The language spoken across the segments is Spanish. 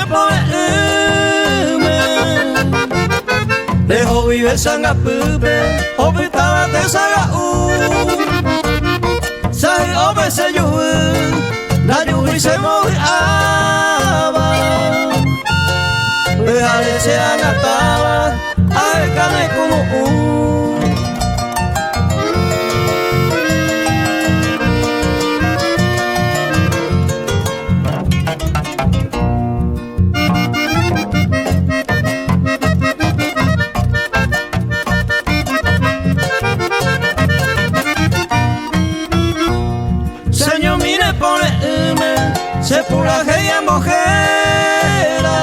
poeme Deho vive sanga pupe Obitaba te saga Sahi obe se yuhu La yuhi se moviaba Behale se agataba Aekane como Señor, mire, poneme Se puraje y embojera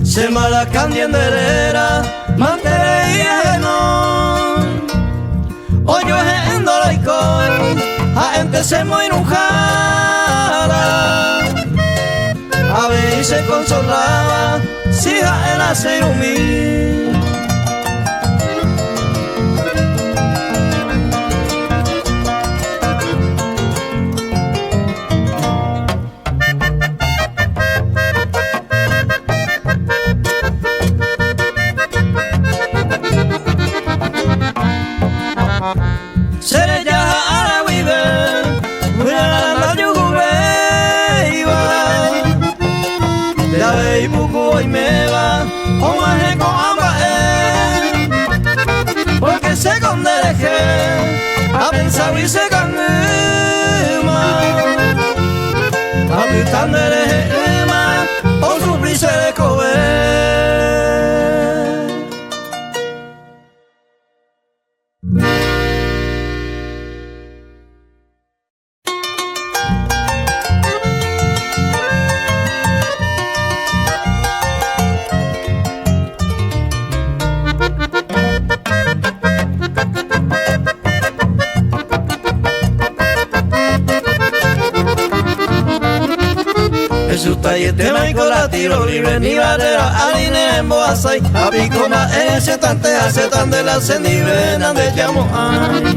Se malacan y enderera Mantería no Oyo es en dolaicón A gente se moinujara A ver y se consolaba Si ja en hacer humilde Porque se condeje a pensar y se canema a mi tanderema o sufrirse de comer. Y tema y cola tiro libre ni barrera aline en boasai apicoma ese tante hace tan de la sendive nande llamo ay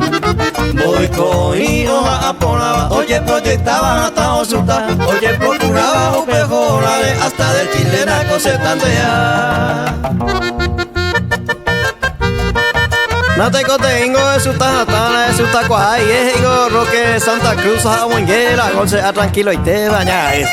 voy con y hoja aponaba oye proyectaba hasta osulta oye procuraba upejorale hasta del chilena cosetandea no te cotengo de su tajatana de su tacuay es higo roque Santa Cruz a Huenguera golse a tranquilo y te bañáis.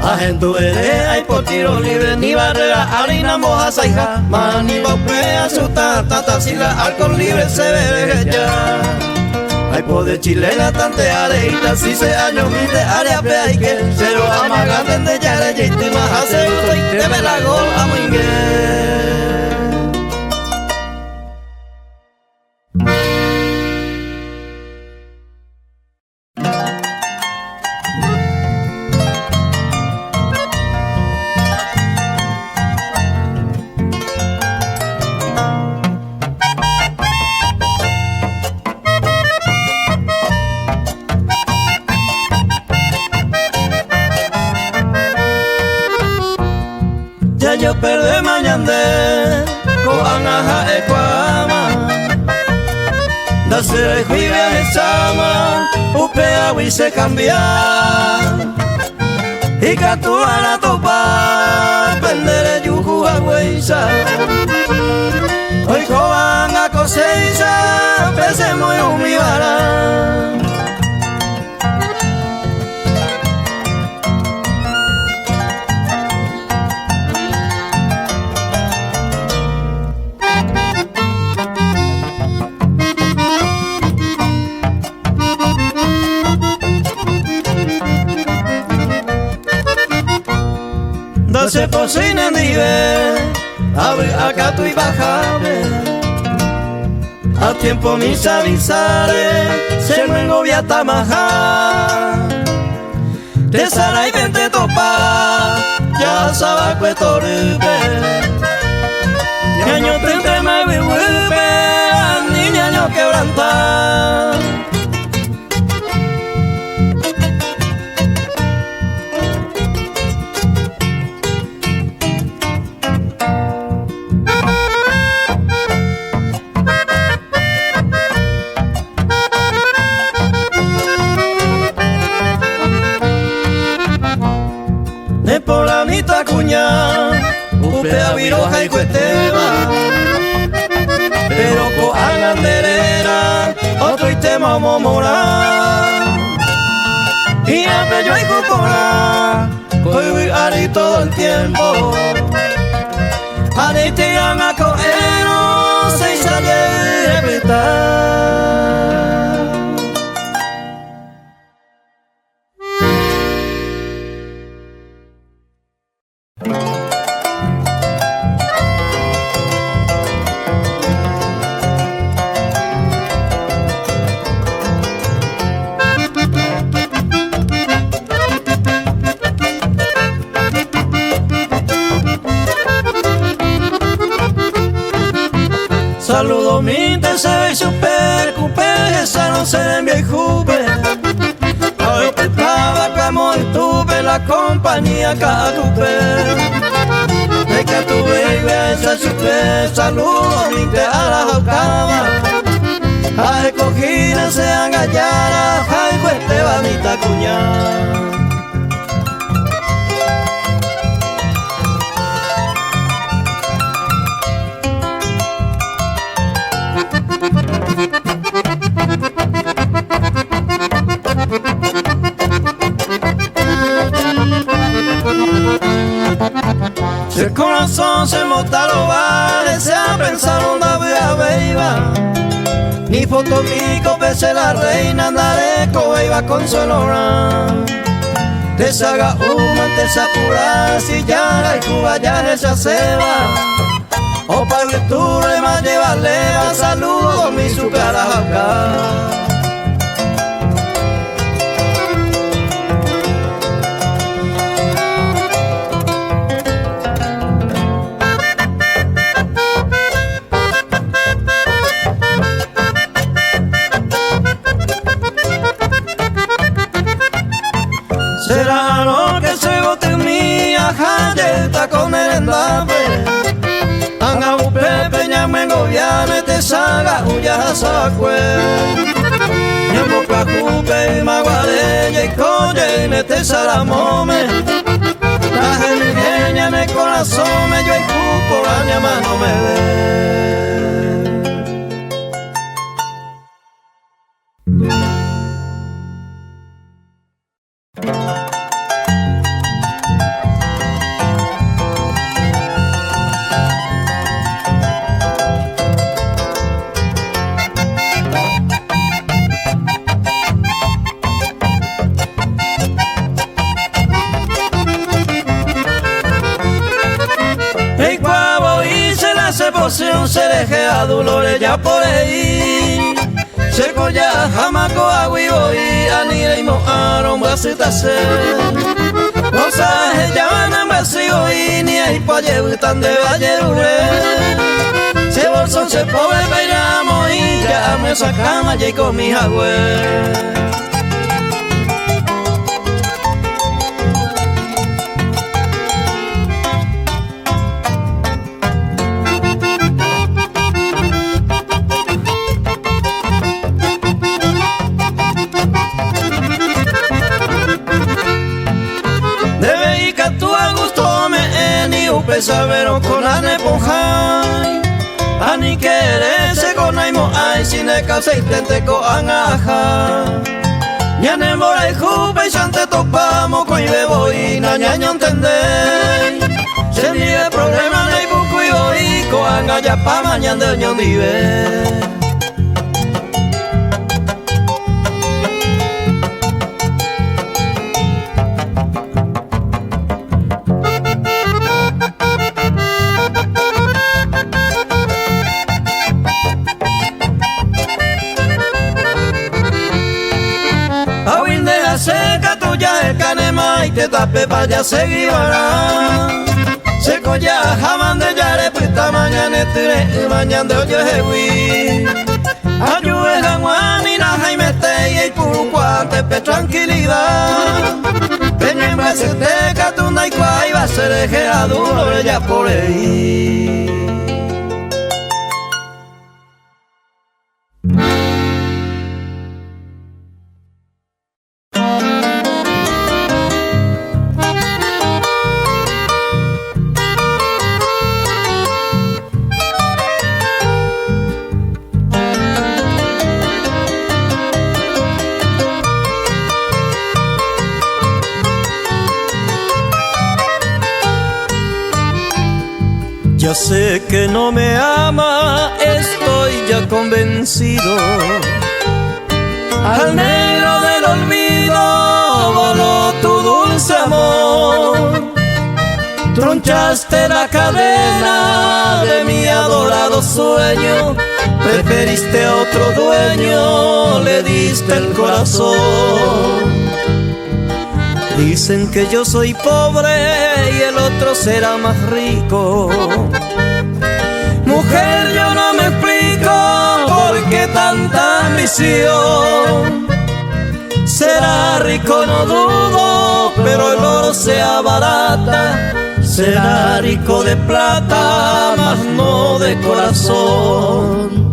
Agento ere hay por tiro libre ni barrera harina moja saija mani bopea su tata sila alcohol libre se ve ya hay poder chilena tante areita si se año mite área pe que cero amagan de ya de jiti más hace y te me la gol amoingue yo perdé mañande con aja ecuama darse juiga esama upea y se cambia y catua la topa pendere yuju a hueisa hoy jovan a cosecha pese muy humibara se posine nive abre acá tu y bajame a tiempo mis avisare se me engobia tamaja te sara y vente topa ya sabe que torbe ñaño tente me vive, ni ñaño quebrantar. De por la mitad cuña, upea viroja y cuesteba, pero coan anderera, otro y tema momora, y a bello y cupora, coy ari todo el tiempo, ari te a coero, se sale de petar. Saludo mi deseo y super cupé, esa no se le envía y jupe. Hoy estaba como estuve la compañía cupé. De que tuve y esa super saludo mi te a la jaucaba. A escogida se engallara, ay cueste vanita cuñada. Si el corazón se monta los bares, se ha pensado una vea beiba. Ni foto mi copese la reina, andaré coiba con su olor. Te saga una, te sapura, si ya y Cuba ya esa ceba. O para que tú le más llevarle a saludo mi super jauca. Será lo que se bote en mi ajayeta con el endape. Anga upe peña me gobiane te saga uya sacue. Ñambo cacupe y maguareya y coye y nete salamome. La genigeña en el corazón me yo y cupo la ñama no me ve. Se deje a dolores ya por ahí. Se colla jamaco a huivo y anire y mojaron bracita se. No sabes ya van a vacío y ni hay pa' tan de valle dure. Se bolsón se pobre peiramos y ya me sacamos y con mi jagüe. Sabero con la neponjai ani quererse con aimo ay sin el causa intente con anaja ñane mora y jupe y sante topamos con bebo y na ñaño entender se nieve problema na y buco y hoy con anga ya pa mañana de ño vive. Seca tuya el canema y te tape para seguir vará. Seco ya jamás de yare puta mañana tere mañana de oye hewi. Ayude Juan y la Jaime te y purucuante pe tranquilidad. Peña en base de catuna y cuay va a ser ejeaduro ya por ahí. Ya sé que no me ama, estoy ya convencido. Al negro del olvido voló tu dulce amor. Tronchaste la cadena de mi adorado sueño. Preferiste a otro dueño, le diste el corazón. Dicen que yo soy pobre y el otro será más rico. Mujer, yo no me explico por qué tanta ambición. Será rico, no dudo, pero el oro se abarata. Será rico de plata, mas no de corazón.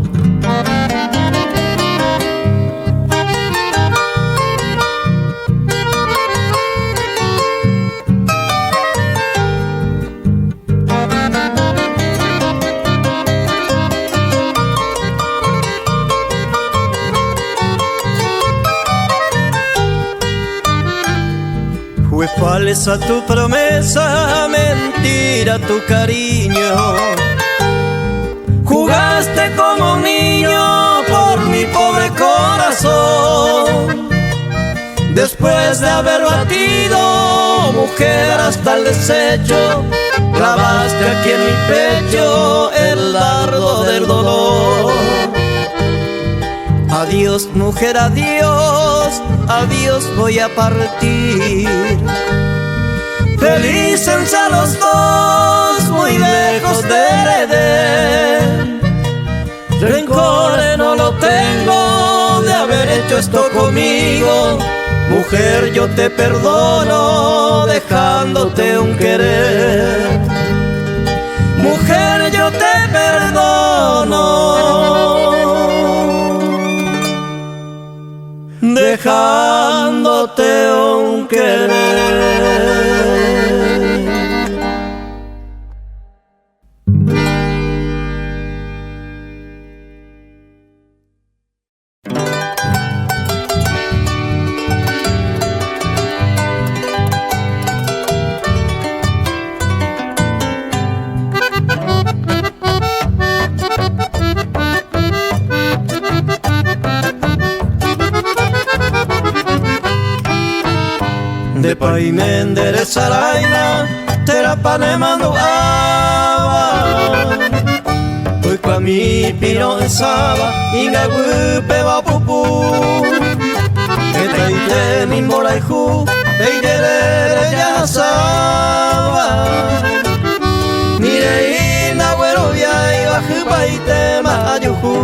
Fue falsa tu promesa, mentira tu cariño. Jugaste como un niño por mi pobre corazón. Después de haber batido, mujer, hasta el desecho, clavaste aquí en mi pecho el dardo del dolor. Adiós, mujer, adiós, adiós, voy a partir. Felices a los dos, muy lejos del Edén. Rencor no lo tengo de haber hecho esto conmigo. Mujer, yo te perdono dejándote un querer. Mujer, yo te perdono dejándote un querer. De Paimendere Saraina, Terapane Manduaba. Hoy pa mi piro en Saba, Inga Gupe va pupu. Que te ite mi moraihu, te ite ya Saba. Mire ina güero ya iba jupa y te mayuhu.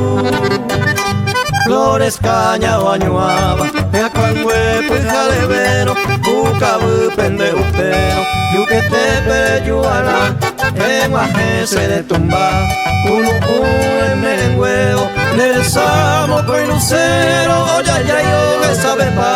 Flores caña o añuaba, ea cuangüe pujalevero, ucabu pende utero, yuquete peyuala, en guajese de tumba, unu en merengüeo, del samo con lucero, oya ya yo que sabe pa.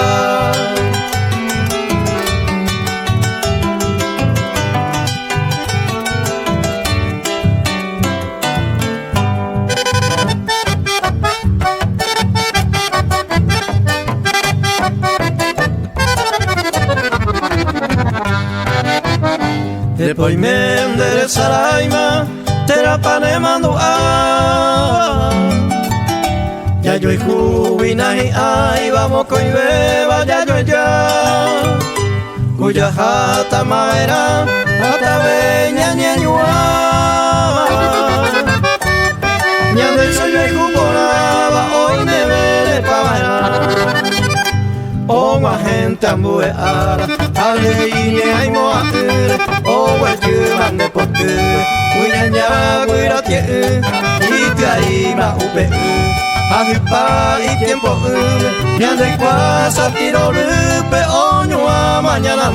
De Paimendere Saraima, Terapane Manduaba. Ya yo y Jubinahi, ay, vamos con beba, ya yo ya. Cuya jata maera, jata veña ñañuaba. Ñande soy yo y Juporaba, hoy me veré pa' bailar. o a gente ambueara, ale y ay moa, o el mande pote, uña guira tie, y te ahí ma upe, ajipa y tiempo, ya de cuasa tiro lupe, oño a mañana.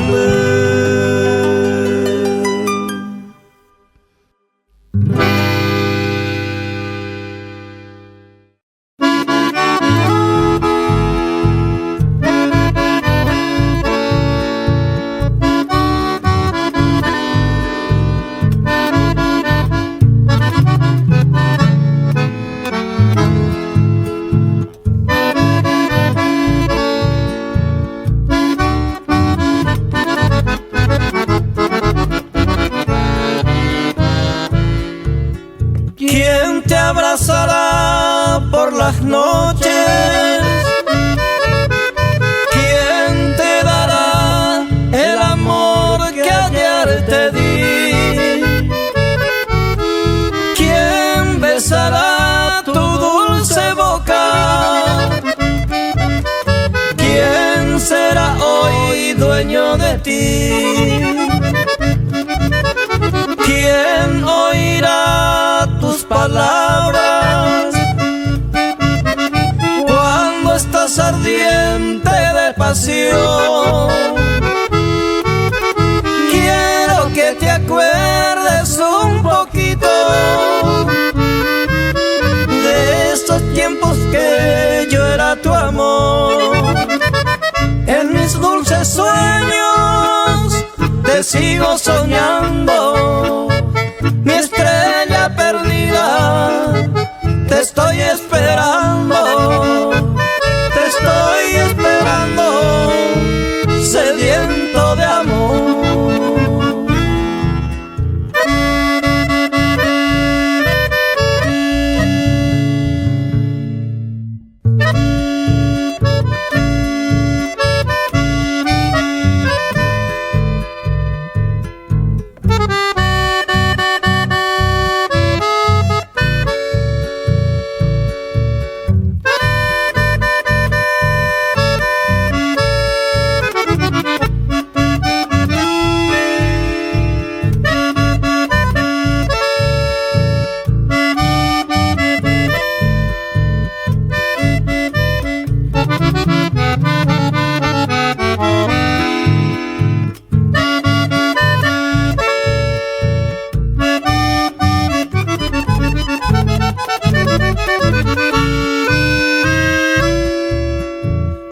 ¿Quién te abrazará por las noches? ¿Quién te dará el amor que ayer te di? ¿Quién besará tu dulce boca? ¿Quién será hoy dueño de ti? ¿Quién oirá tus palabras cuando estás ardiente de pasión? Quiero que te acuerdes un poquito de estos tiempos que yo era tu amor. En mis dulces sueños te sigo soñando, mi estrella perdida, te estoy esperando, sediento de amor.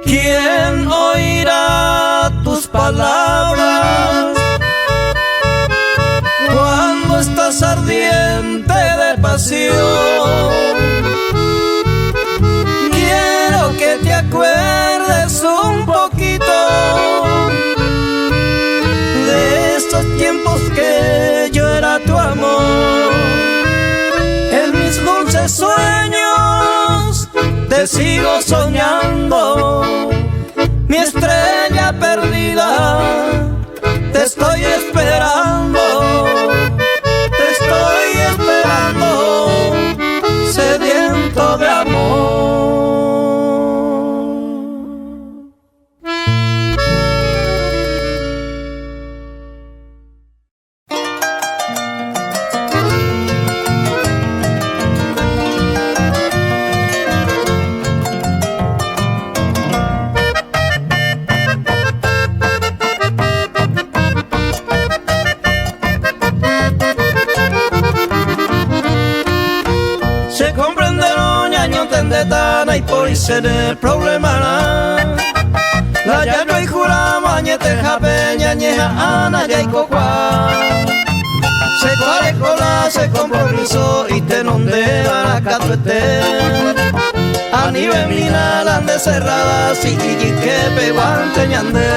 ¿Quién oirá tus palabras cuando estás ardiente de pasión? Quiero que te acuerdes un poquito de estos tiempos que yo era tu amor. En mis dulces sueños te sigo soñando, mi estrella perdida, te estoy esperando, sediento de amor. Se comprende doña no entiende tana y por ese el problema la llano y jura mañete japeña ñeja ana ya y cocua se cuare cola se compromiso y te nonde a la catuete a nivel mina la ande cerrada si que peguante ñande.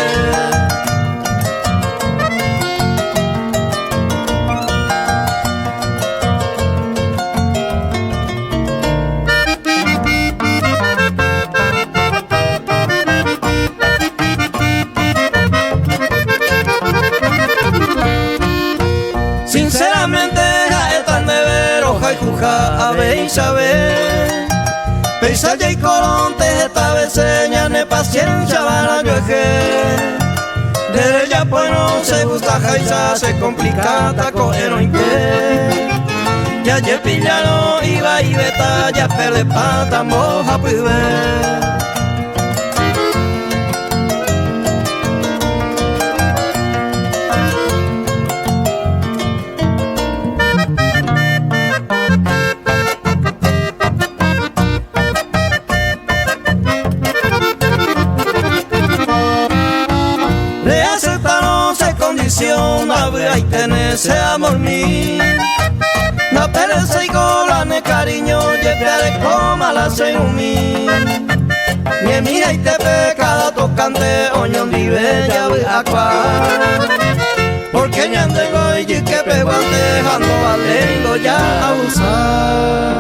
Sinceramente, ja están de ver, hoja y juja, a ver y saber. Peisaje y coronte esta vez señane paciencia para yoeje. De ella pues no se gusta jaisa, se complica taco erointe. Ya ye pillano iba y beta, ya pele pata moja pibe. Habría y tenerse amor mío. No perece y golane cariño, lleve coma la seumí. Ni mira y te pecado tocante, oñón di bella aqua. Porque ñande goy y que peguante, dejando valengo ya a usar.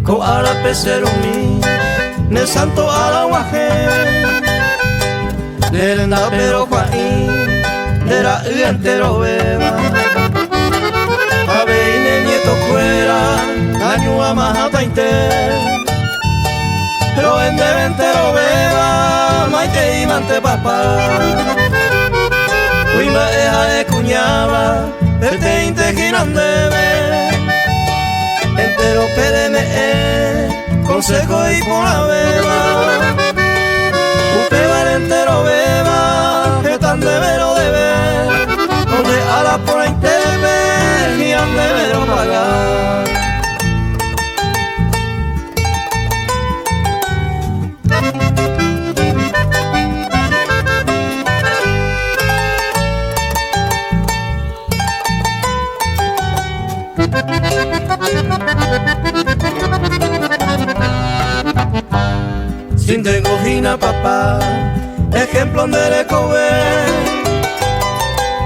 Ko ala pesero mi, ne santo ala guaje. Derenda pero juaí, dera entero beba. Abe y ne nieto fuera, año a majata inter. Pero en de entero beba, maite y mante papá. Uy me deja de cuñaba, este inte girandebe. Entero PDME, consejo y por la beba. Usted va entero beba, que tan de vero debe. Donde a la por la interve, y han de vero pagar. Sin tengo gina papá, ejemplo de recobe.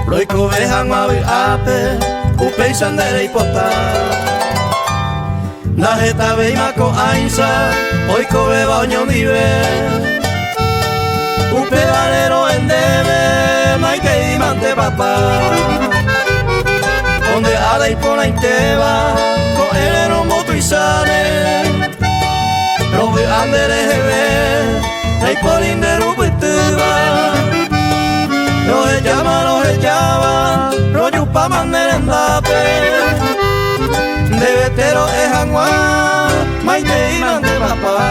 Lo icobe hangmavi ape, upe sandere ipota. La jeta ve mako ainsa, hoy cobe baño vive. Upe valero endebe, maite y mante papá. Donde ala y por la inteba, con el rombo y sale. Robe andere hebe, hay por indero puituba. Los llama, los yupa manderendape. De vetero es angua, maite y mande papá.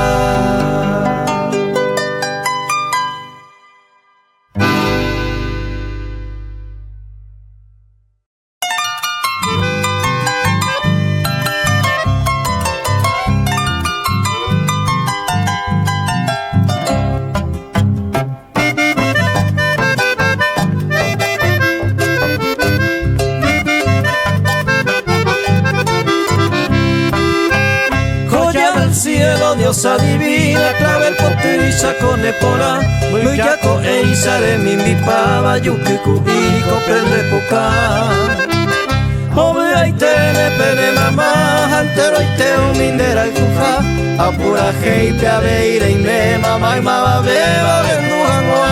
Diosa divina, clave el potiriza con epora. Muy yaco e isa de mi pava, yuki cubico prende poca. Ove ay tene pene mamá, altero y teo mindera y fuja. Apura heipe a beire y me mamá y mama beba venduangua.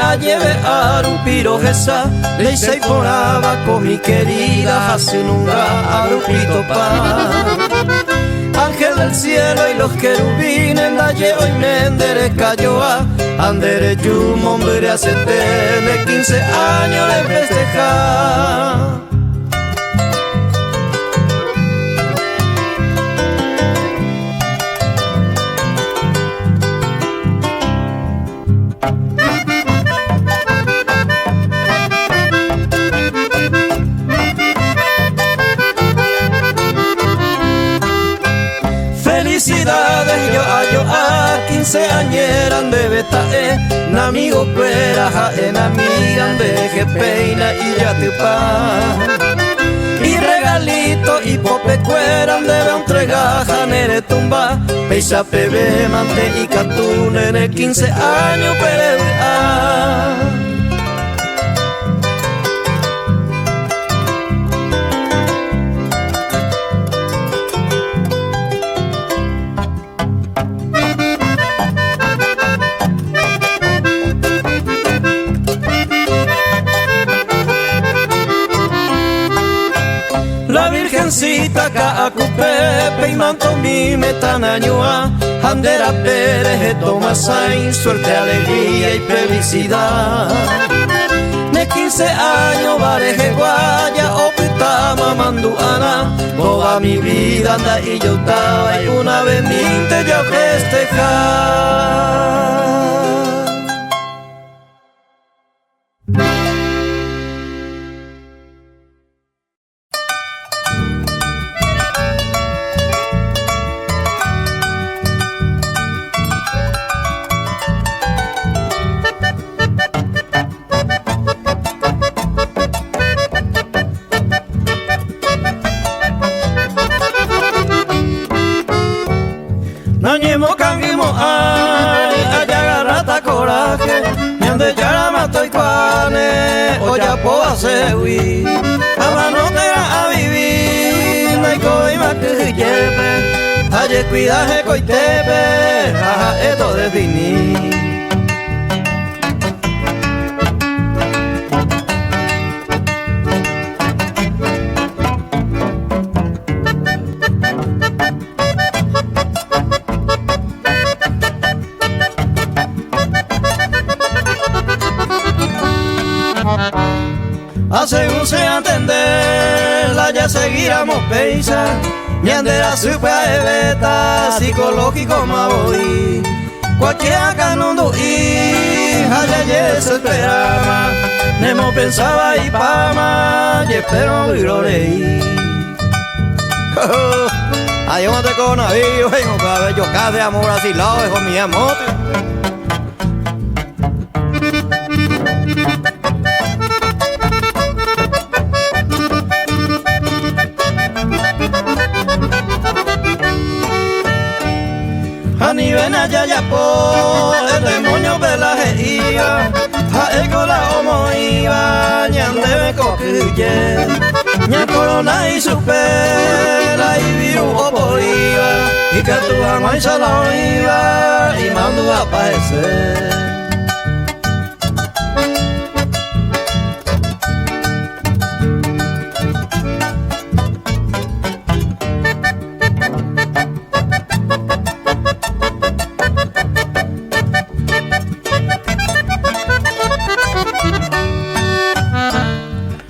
A lleve a Arupiro Gesa, le hice por abaco mi querida Hasununga Arupito pa. Ángel del cielo y los querubines la llevo y mendere cayoa. Andere yum hombre hace de 15 años de festejar. yo a 15 añeran de beta namigo pera en amigan de que peina y ya te pa y regalito y pope cueran de entregaja nere tumba peisa pebe mante y catune en el 15 años pere la virgencita ka akupe y manto mi metanañua Andera Pérez toma sain suerte, alegría y felicidad de 15 años vareje guaya opita mamanduana toda mi vida anda y yo estaba y una vez minte yo festejar. Nañemo canguimo ay, allá garrata coraje, ñande yara mato y cuane, oya po hacewi, amano te a vivir, naiko y maquillepe, aye cuidaje coitepe, jaja esto definí. Según se entender, la ya seguiremos peisa, ñandera supe a eveta, psicológico ma voy, cualquier canundo y allá se esperaba, nemo pensaba y pama, y espero y lo leí. Ay, yo no te conozco, vengo para ver yo cada de amor así lado, hijo mi amor. Ni ven allá ya po, el demonio pelaje iba, a ecola homo iba, ñande me coquille, ña corona y supera y viru opo iba, y que tu jamás se la iba, y mando a aparecer.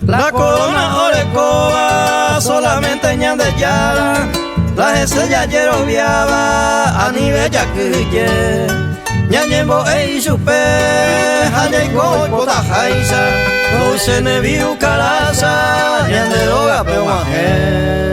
La corona orecoba solamente ñande ya, la ese ya yeroviaba a nivel ya que ñañembo e supe, hañego y potajaisa, no se ne viu caraza, ñande loga peomaje.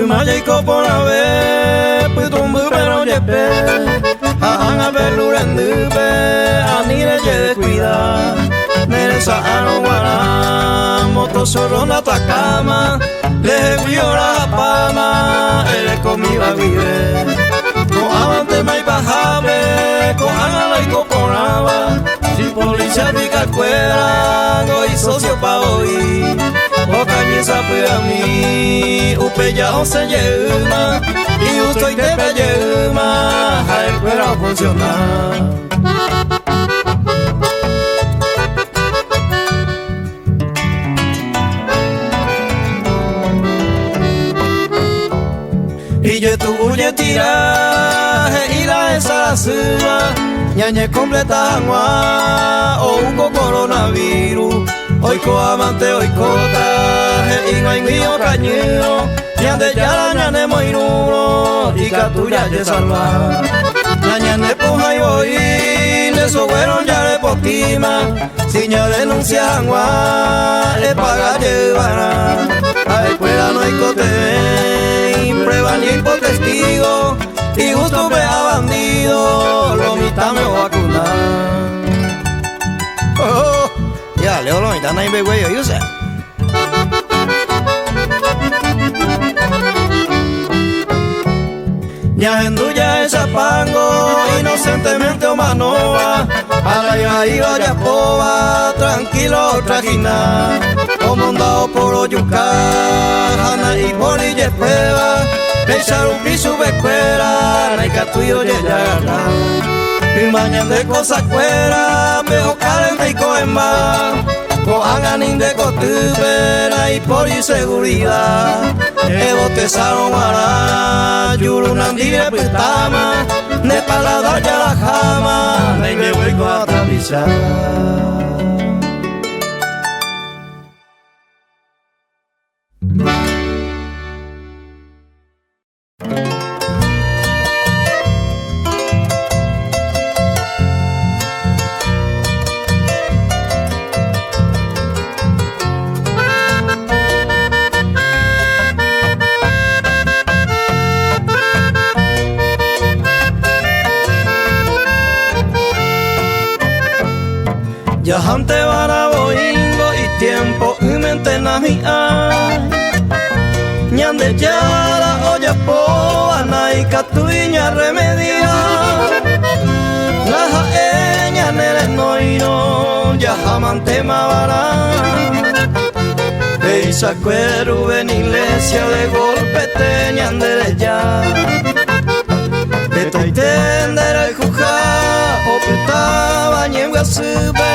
Mayeiko por la vez, pues tumbu pero yepe, a verlo rendupe, a ni le lleve cuidar, neresa aroguara, moto sorona tacama, le viola pama, él conmigo vive, con avante mai bajable, con agala y coporaba, si policía pica cuera, y socio pa' hoy. O cañiza a mí, upeya o se lleva, y usted te lleva, a el cuero funcionar. Y yo tu huye tiraje y la esa suba, ñañe completa agua, o un coronavirus. Oiko amante oikota he inga ingio cañero ñande yara ñane moiruno y catuya ye salva la ñane poja y hoy le sogueron ya le potima si ña denuncian gua le paga llevará a escuela no hay cote prueba ni testigo y justo ve a bandido lo mitad me va a vacunar. Oh, ya leo lo mitad no hay güey yo sé. Ya enduya esa pango inocentemente o manoa a la iba ya poba tranquilo trajina como andado por oyuca jana y boli y prueba echar un piso de escuela na que tuyo ya gana y mañana de cosas fuera veo carente y coen más cojan de cotubera y por inseguridad evo te salomara yurunandire pitama ne paladar ya la jama ne me voy a atravesar. Ya ante vara boingo y tiempo y mente na mi ay ñande yara olla poa nai catuiña remedia laja eña nere noino ya jamante mavara eisa cueru en iglesia de golpe te ñandere ya te tendere el juja o petaba ñengua sube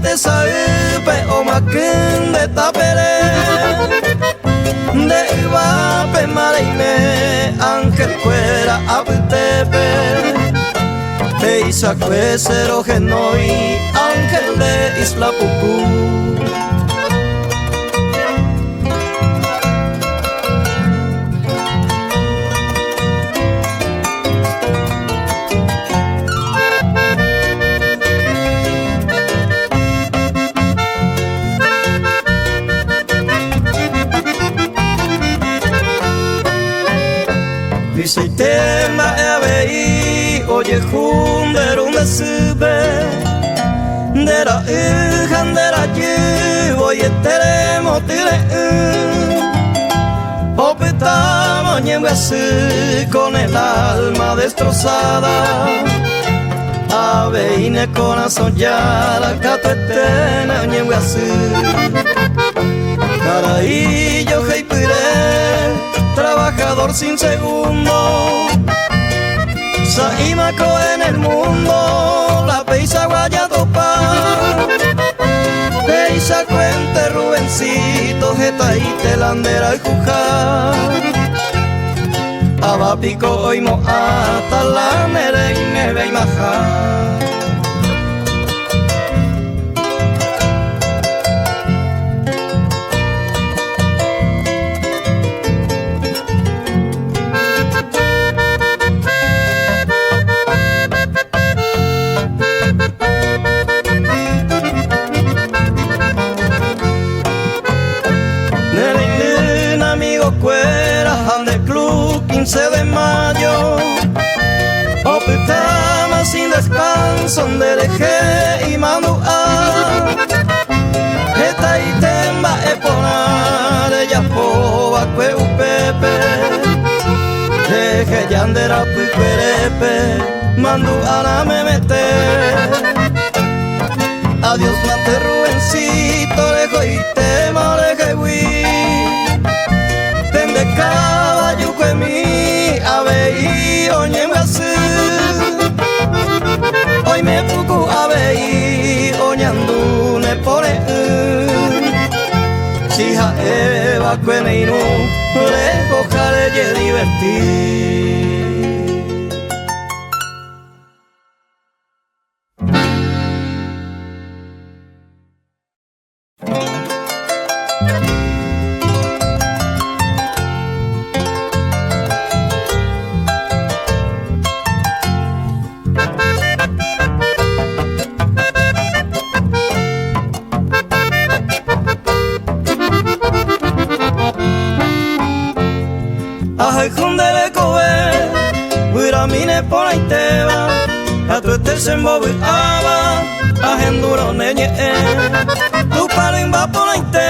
te sabe o maquin de tapere de ibape marine ángel fuera abtepe te isa cuesero genoi ángel de isla pucú. Dice tema e avei oye junder un sube dera handera ju oye teremo tire opetama ñembe con el alma destrozada aveine corazón ya la catuetena ñembe caraillo heipire trabajador sin segundo, Saimaco en el mundo, la peisa guaya topa, peisa cuente Rubencito, jeta y telandera y juja, abapico hoy mo hasta la mere y me ve y maja. Ande club 15 de mayo optama sin descanso de deje y mando a esta y temba epona de ya poba que upepe deje yandera piperepe mando a la me mete adiós mante Rubencito dejo y tema deje hui caballo que mi avei oñemgasu hoy me puku avei oñandune pone hija Eva Cueneinu lejos jale divertir. jundele kobe Wiramine pona iteba Atu etersen bobi aba Ahenduro nenye Tu palimba pona ite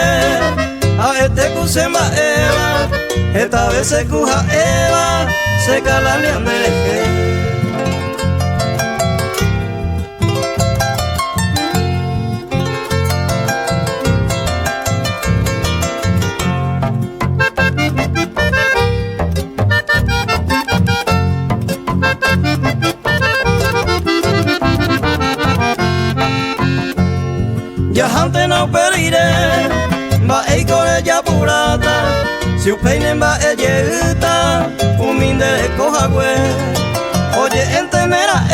A este kusemba eva Esta vez se kuja eva Se kalani andeleje Ya ante no perire Va ei kore ya purata Si upeinen va e yeguta Uminde de kohagüe Oye ente mera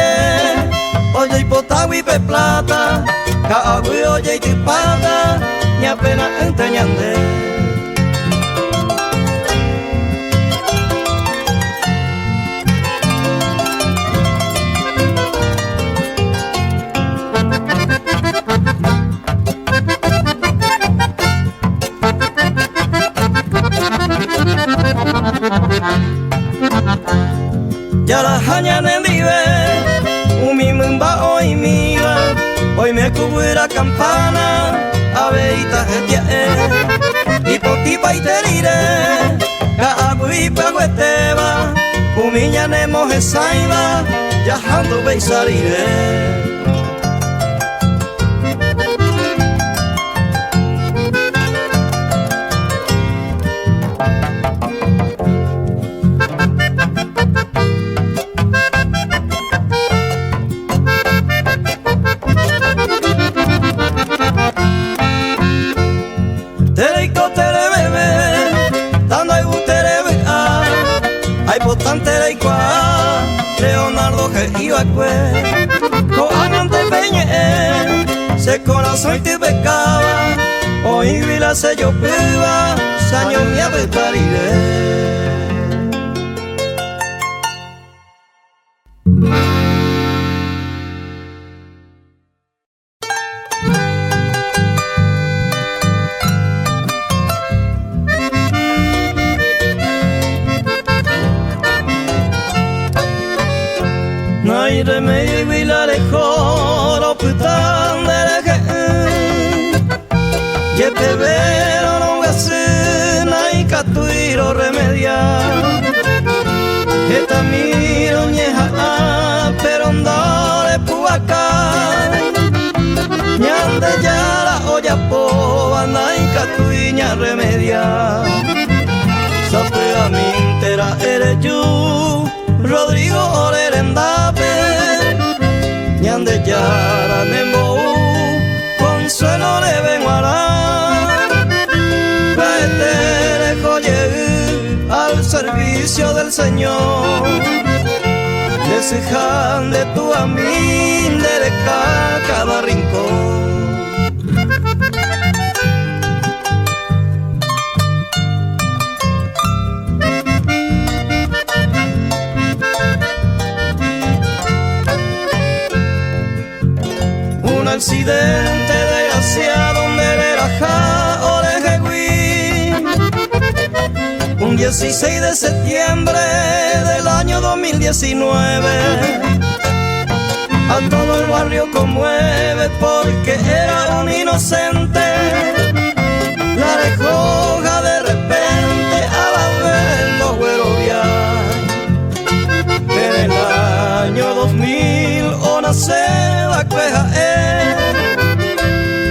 Oye ipotawi pe plata Ka agui oye itipata Ni apenas ente ñande Ya la haña nendive Umi mumba hoy miga Hoy me cubrirá campana Aveita jetia Y potipa y terire Ka agui pagueteba Umi ya nemo jesaiba Ya hando beisarire Leonardo que iba a cue Coanante peñe Se corazón te becaba Hoy vila se yo piba Saño mi abetarire No hay remedio y vila lejos Lo putan de la gente Y el bebero no voy a hacer Hay catuiro remediar Esta miro ñeja Pero andale puaca Ñande ya la olla poba Hay catuiña remediar Sape a mi entera eres yo Rodrigo Orerendape Ñande yara nembo Consuelo le vengo a la Vete lejos llegué Al servicio del Señor Desejan de tu amín De cada rincón Un accidente desgraciado donde era ja Orejeguí Un 16 de septiembre del año 2019 A todo el barrio conmueve porque era un inocente La recoja de repente a ver los güeros En el año 2000 o nace la cueja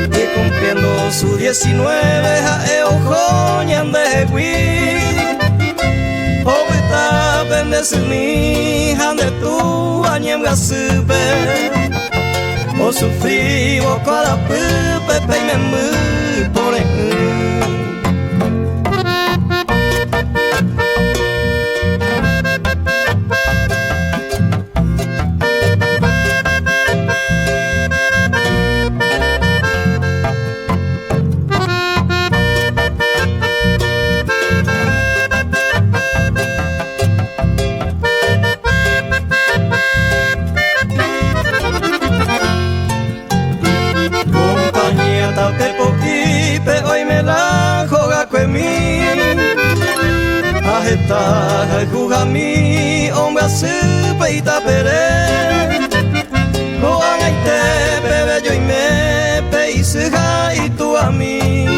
Y cumpliendo su 19 jae ojo ñande hui Obita bendecir mi hande tu añem gasupe O sufrí o cada pupe peime muy por ta jugami hombre se peita pere o angaite bebe yo y me peise y tu a mí